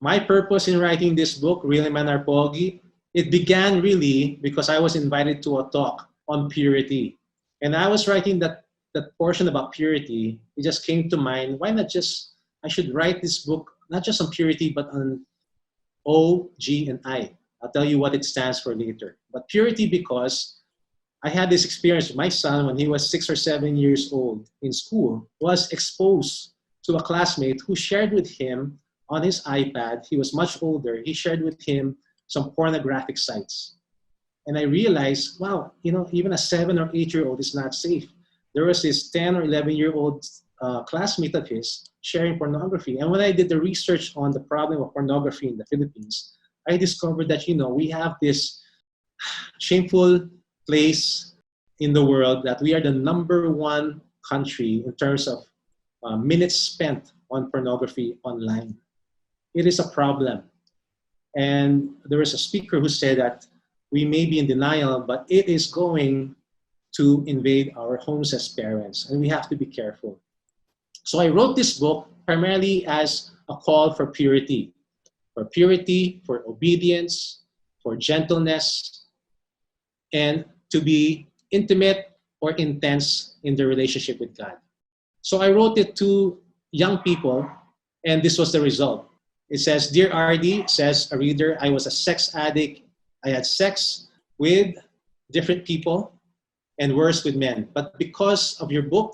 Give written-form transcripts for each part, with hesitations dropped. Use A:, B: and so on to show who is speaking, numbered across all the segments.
A: My purpose in writing this book, Real Men Are Pogi, it began really because I was invited to a talk on purity. And I was writing that portion about purity. It just came to mind, why not just, I should write this book, not just on purity, but on O, G, and I. I'll tell you what it stands for later. But purity because I had this experience. My son, when he was 6 or 7 years old in school, was exposed to a classmate who shared with him on his iPad. He was much older. He shared with him some pornographic sites. And I realized, wow, you know, even a 7 or 8-year-old is not safe. There was this 10 or 11-year-old classmate of his sharing pornography. And when I did the research on the problem of pornography in the Philippines, I discovered that, you know, we have this shameful place in the world that we are the #1 country in terms of minutes spent on pornography online. It is a problem. And there was a speaker who said that we may be in denial, but it is going to invade our homes as parents, and we have to be careful. So I wrote this book primarily as a call for purity, for obedience, for gentleness, and to be intimate or intense in the relationship with God. So I wrote it to young people, and this was the result. It says, "Dear Ardy," says a reader, "I was a sex addict. I had sex with different people and worse with men. But because of your book,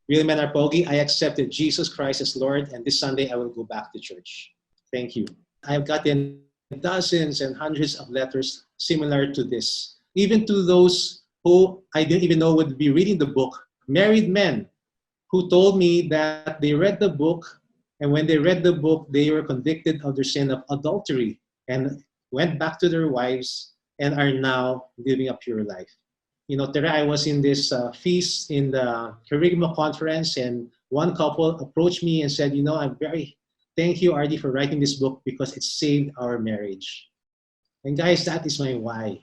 A: Real Men Are Pogi, I accepted Jesus Christ as Lord, and this Sunday I will go back to church. Thank you." I've gotten dozens and hundreds of letters similar to this, even to those who I didn't even know would be reading the book, married men who told me that they read the book, and when they read the book, they were convicted of their sin of adultery and went back to their wives and are now living a pure life. You know, Tere, I was in this feast in the Kerygma conference, and one couple approached me and said, you know, thank you, Ardy, for writing this book because it saved our marriage. And guys, that is my why.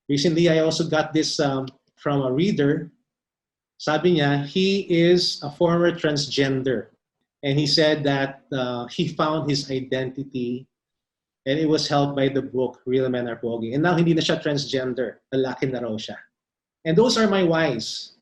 A: Recently, I also got this from a reader. Sabi niya, he is a former transgender. And he said that he found his identity, and it was helped by the book, Real Men Are Pogi. And now hindi na siya transgender, lalaki na raw siya. And those are my whys.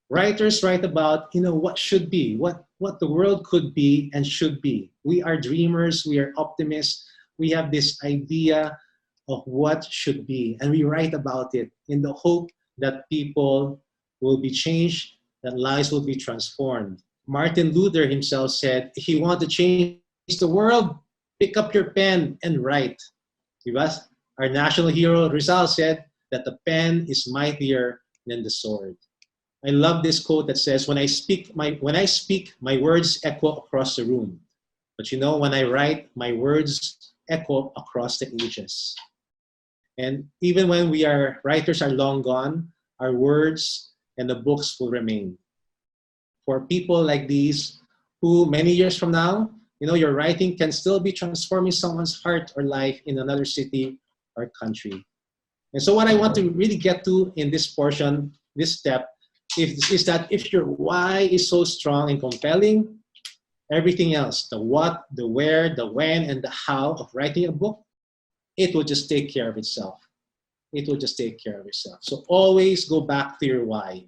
A: Writers write about, you know, what should be, what the world could be and should be. We are dreamers, we are optimists. We have this idea of what should be, and we write about it in the hope that people will be changed, that lives will be transformed. Martin Luther himself said, if you want to change the world, pick up your pen and write. Our national hero Rizal said that the pen is mightier than the sword. I love this quote that says, when I speak, my words echo across the room. But you know, when I write, my words echo across the ages. And even when writers are long gone, our words and the books will remain. For people like these, who many years from now, you know, your writing can still be transforming someone's heart or life in another city or country. And so what I want to really get to in this portion, this step, is that if your why is so strong and compelling, everything else, the what, the where, the when, and the how of writing a book, it will just take care of itself. It will just take care of itself. So always go back to your why.